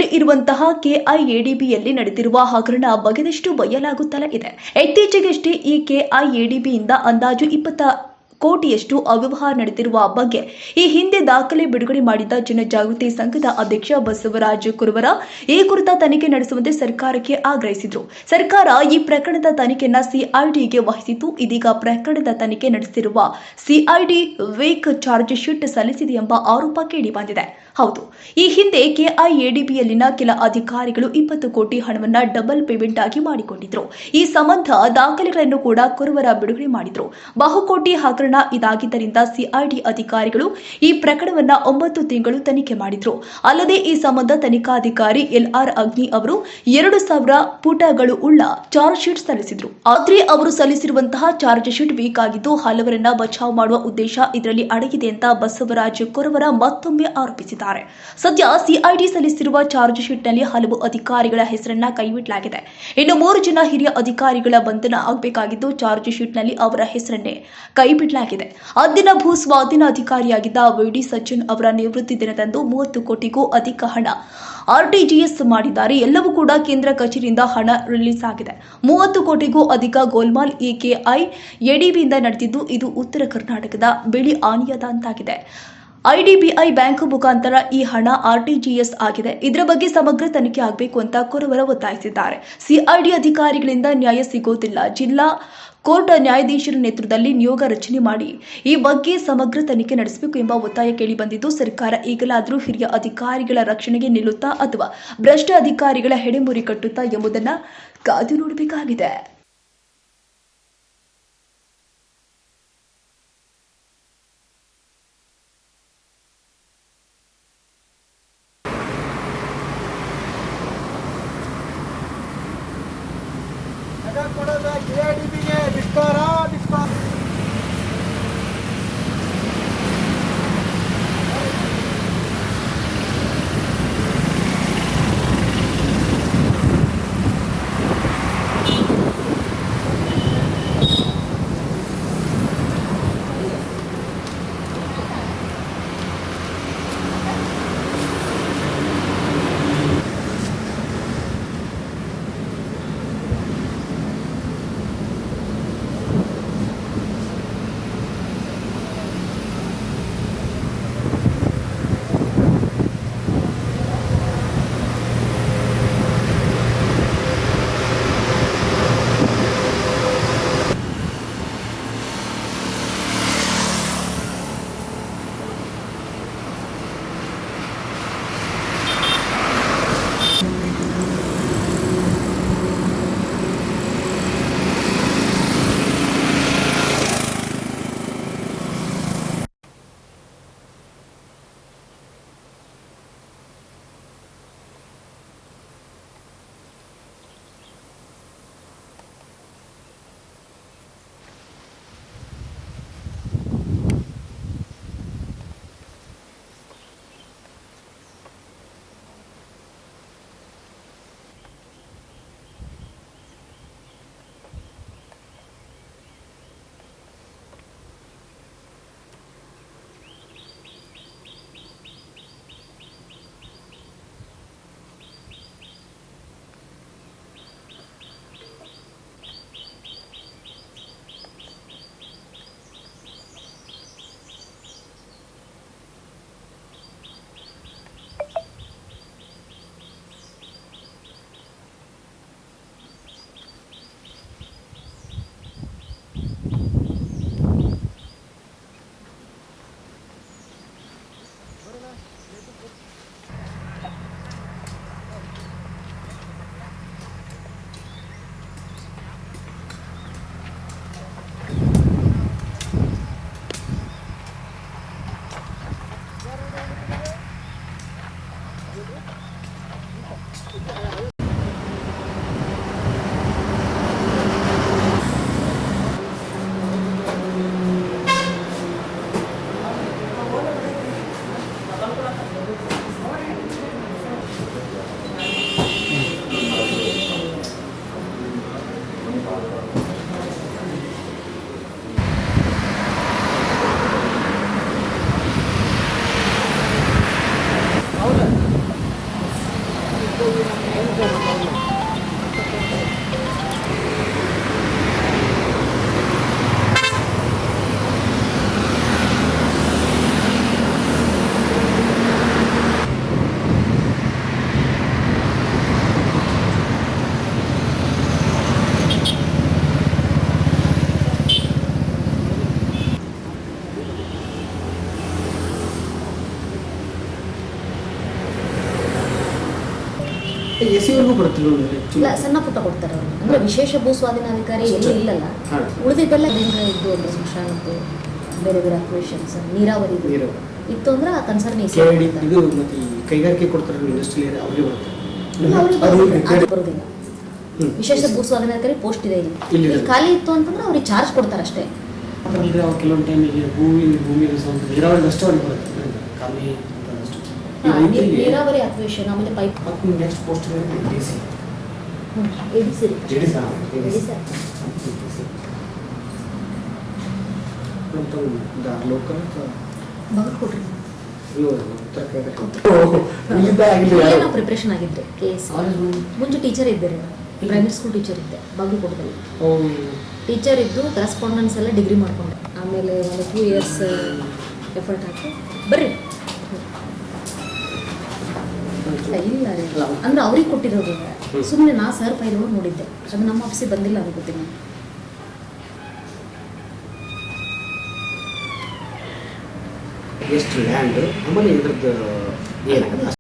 ಬೆಂಗಳೂರಿನಲ್ಲಿ ಇರುವಂತಹ ಕೆಐಎಡಿಬಿಯಲ್ಲಿ ನಡೆದಿರುವ ಹಗರಣ ಬಗೆದಷ್ಟು ಬಯಲಾಗುತ್ತಲೇ ಇದೆ. ಇತ್ತೀಚೆಗಷ್ಟೇ ಈ ಕೆಐಎಡಿಬಿಯಿಂದ ಅಂದಾಜು 20 ಕೋಟಿಯಷ್ಟು ಅವ್ಯವಹಾರ ನಡೆದಿರುವ ಬಗ್ಗೆ ಈ ಹಿಂದೆ ದಾಖಲೆ ಬಿಡುಗಡೆ ಮಾಡಿದ್ದ ಜನಜಾಗೃತಿ ಸಂಘದ ಅಧ್ಯಕ್ಷ ಬಸವರಾಜ ಕುರುಬರ ಈ ಕುರಿತ ತನಿಖೆ ನಡೆಸುವಂತೆ ಸರ್ಕಾರಕ್ಕೆ ಆಗ್ರಹಿಸಿದರು. ಸರ್ಕಾರ ಈ ಪ್ರಕರಣದ ತನಿಖೆಯನ್ನು ಸಿಐಡಿಗೆ ವಹಿಸಿದ್ದು, ಇದೀಗ ಪ್ರಕರಣದ ತನಿಖೆ ನಡೆಸಿರುವ ಸಿಐಡಿ ವೇಕ್ ಚಾರ್ಜ್ ಶೀಟ್ ಸಲ್ಲಿಸಿದೆ ಎಂಬ ಆರೋಪ ಕೇಳಿಬಂದಿದೆ. ಹೌದು, ಈ ಹಿಂದೆ ಕೆಐಎಡಿಬಿಯಲ್ಲಿನ ಕೆಲ ಅಧಿಕಾರಿಗಳು 20 ಕೋಟಿ ಹಣವನ್ನು ಡಬಲ್ ಪೇಮೆಂಟ್ ಆಗಿ ಮಾಡಿಕೊಂಡಿದ್ರು. ಈ ಸಂಬಂಧ ದಾಖಲೆಗಳನ್ನು ಕೂಡ ಕುರುಬರ ಬಿಡುಗಡೆ ಮಾಡಿದ್ರು. ಬಹುಕೋಟಿ ಹಗರಣ ಇದಾಗಿದ್ದರಿಂದ ಸಿಐಡಿ ಅಧಿಕಾರಿಗಳು ಈ ಪ್ರಕರಣವನ್ನ 9 ತಿಂಗಳು ತನಿಖೆ ಮಾಡಿದ್ರು. ಅಲ್ಲದೆ ಈ ಸಂಬಂಧ ತನಿಖಾಧಿಕಾರಿ ಎಲ್ಆರ್ ಅಗ್ನಿ ಅವರು 2000 ಪುಟಗಳು ಉಳ್ಳ ಚಾರ್ಜ್ ಶೀಟ್ ಸಲ್ಲಿಸಿದ್ರು. ಆದ್ರೆ ಅವರು ಸಲ್ಲಿಸಿರುವಂತಹ ಚಾರ್ಜ್ ಶೀಟ್ ವೀಕ್ ಆಗಿದ್ದು, ಹಲವರನ್ನ ಬಚಾವ್ ಮಾಡುವ ಉದ್ದೇಶ ಇದರಲ್ಲಿ ಅಡಗಿದೆ ಅಂತ ಬಸವರಾಜ ಕುರುಬರ ಮತ್ತೊಮ್ಮೆ ಆರೋಪಿಸಿದ್ದಾರೆ. ಸದ್ಯ ಸಿಐಡಿ ಸಲ್ಲಿಸಿರುವ ಚಾರ್ಜ್ ಶೀಟ್ನಲ್ಲಿ ಹಲವು ಅಧಿಕಾರಿಗಳ ಹೆಸರನ್ನ ಕೈಬಿಡಲಾಗಿದೆ. ಇನ್ನು 3 ಜನ ಹಿರಿಯ ಅಧಿಕಾರಿಗಳ ಬಂಧನ ಆಗಬೇಕಾಗಿದ್ದು, ಚಾರ್ಜ್ ಶೀಟ್ನಲ್ಲಿ ಅವರ ಹೆಸರನ್ನೇ ಕೈಬಿಡಲಾಗಿದೆ. ಅಂದಿನ ಭೂ ಸ್ವಾಧೀನ ಅಧಿಕಾರಿಯಾಗಿದ್ದ ವಿಡಿ ಸಜ್ಜನ್ ಅವರ ನಿವೃತ್ತಿ ದಿನದಂದು 30 ಕೋಟಿಗೂ ಅಧಿಕ ಹಣ ಆರ್ಟಿಜಿಎಸ್ ಮಾಡಿದ್ದಾರೆ. ಎಲ್ಲವೂ ಕೂಡ ಕೇಂದ್ರ ಕಚೇರಿಯಿಂದ ಹಣ ರಿಲೀಸ್ ಆಗಿದೆ. 30 ಕೋಟಿಗೂ ಅಧಿಕ ಗೋಲ್ಮಾಲ್ ಈ ಕೆಐಎಡಿಬಿಯಿಂದ ನಡೆದಿದ್ದು, ಇದು ಉತ್ತರ ಕರ್ನಾಟಕದ ಬಿಳಿ ಆನೆಯದಂತಾಗಿದೆ. ಐಡಿಬಿಐ ಬ್ಯಾಂಕ್ ಮುಖಾಂತರ ಈ ಹಣ ಆರ್ಟಿಜಿಎಸ್ ಆಗಿದೆ. ಇದರ ಬಗ್ಗೆ ಸಮಗ್ರ ತನಿಖೆ ಆಗಬೇಕು ಅಂತ ಕುರುಬರ ಒತ್ತಾಯಿಸಿದ್ದಾರೆ. ಸಿಐಡಿ ಅಧಿಕಾರಿಗಳಿಂದ ನ್ಯಾಯ ಸಿಗೋದಿಲ್ಲ. ಜಿಲ್ಲಾ ಕೋರ್ಟ್ ನ್ಯಾಯಾಧೀಶರ ನೇತೃತ್ವದಲ್ಲಿ ನಿಯೋಗ ರಚನೆ ಮಾಡಿ ಈ ಬಗ್ಗೆ ಸಮಗ್ರ ತನಿಖೆ ನಡೆಸಬೇಕು ಎಂಬ ಒತ್ತಾಯ ಕೇಳಿಬಂದಿದ್ದು, ಸರ್ಕಾರ ಈಗಲಾದರೂ ಹಿರಿಯ ಅಧಿಕಾರಿಗಳ ರಕ್ಷಣೆಗೆ ನಿಲ್ಲುತ್ತಾ ಅಥವಾ ಭ್ರಷ್ಟ ಅಧಿಕಾರಿಗಳ ಹೆಡೆಮುರಿ ಕಟ್ಟುತ್ತಾ ಎಂಬುದನ್ನು ಕಾದು ನೋಡಬೇಕಾಗಿದೆ. ಕೆಐಎಡಿಬಿಗೆ ಧಿಕ್ಕಾರ. ಎಸಿವರೆಗೂ ಬರುತ್ತಿಲ್ಲ ಇಲ್ಲ, ಸಣ್ಣ ಪುಟ್ಟ ಕೊಡ್ತಾರೆ ಅವರು. ಅಂದ್ರೆ ವಿಶೇಷ ಭೂ ಸ್ವಾಧೀನಾಧಿಕಾರಿ ಎಲ್ಲಿ ಇಲ್ಲಲ್ಲ, ಉಳಿದಿದ್ದೆಲ್ಲ ಏನಾರ ಇದ್ದು ಅಂದ್ರೆ ಸ್ಮಶಾನದ್ದು ಬೇರೆ ಬೇರೆ ಅಕ್ವೇಷನ್ಸ್ ನೀರಾವರಿ ಇತ್ತು ಅಂದ್ರೆ ಆ ಕನ್ಸರ್ನ್ ಇದು ಮತ್ತೆ ಈ ಕೈಗಾರಿಕೆ ಕೊಡ್ತಾರೆ ಇಂಡಸ್ಟ್ರಿಯಲ್ ಅವ್ರಿಗೆ ಬರುತ್ತೆ, ಬರೋದಿಲ್ಲ. ವಿಶೇಷ ಭೂ ಸ್ವಾಧೀನಾಧಿಕಾರಿ ಪೋಸ್ಟ್ ಇದೆ ಇಲ್ಲಿ ಖಾಲಿ ಇತ್ತು ಅಂತಂದ್ರೆ ಅವ್ರಿಗೆ ಚಾರ್ಜ್ ಕೊಡ್ತಾರೆ ಅಷ್ಟೇ. ಅಂದ್ರೆ ಕೆಲವೊಂದು ಟೈಮಿಗೆ ಭೂಮಿ ನೀರಾವರಿ ಅಷ್ಟೇ ಅವ್ರಿಗೆ ಬರುತ್ತೆ, ಖಾಲಿ ನೀರಾವರಿ ಅಕ್ವೇಷನ್ ಆಮೇಲೆ ಪೈಪ್ ನೆಕ್ಸ್ಟ್ ಪೋಸ್ಟ್ ಲೋಕಲ್ ಕೊಡ್ರಿ ಪ್ರಿಪ್ರೇಷನ್ ಆಗಿದ್ರೆ KS ಮುಂಚೆ ಟೀಚರ್ ಇದ್ದೆ, ಪ್ರೈಮರಿ ಸ್ಕೂಲ್ ಟೀಚರ್ ಇದ್ದೆ ಬಾಗಲಕೋಟದಲ್ಲಿ. ಟೀಚರ್ ಇದ್ದು ಕರೆಸ್ಪಾಂಡೆನ್ಸ್ ಎಲ್ಲ ಡಿಗ್ರಿ ಮಾಡ್ಕೊಂಡೆ. ಆಮೇಲೆ ಒಂದು 2 years ಎಫರ್ಟ್ ಹಾಕಿ ಬರ್ರಿ. ಇಲ್ಲ ರೀ, ಅಂದ್ರೆ ಅವ್ರಿಗೆ ಕೊಟ್ಟಿರೋದು ಸುಮ್ಮನೆ ನಾ ಸರ್ ಫೈಲ್ ನೋಡಿದ್ದೆ, ಅದು ನಮ್ಮ ಆಫೀಸಿಗೆ ಬಂದಿಲ್ಲ ಅದು ಗೊತ್ತಿಲ್ಲ. ಎಷ್ಟು ಲ್ಯಾಂಡ್ ಆಮೇಲೆ ಇದ್ರದ್ದು ಏನು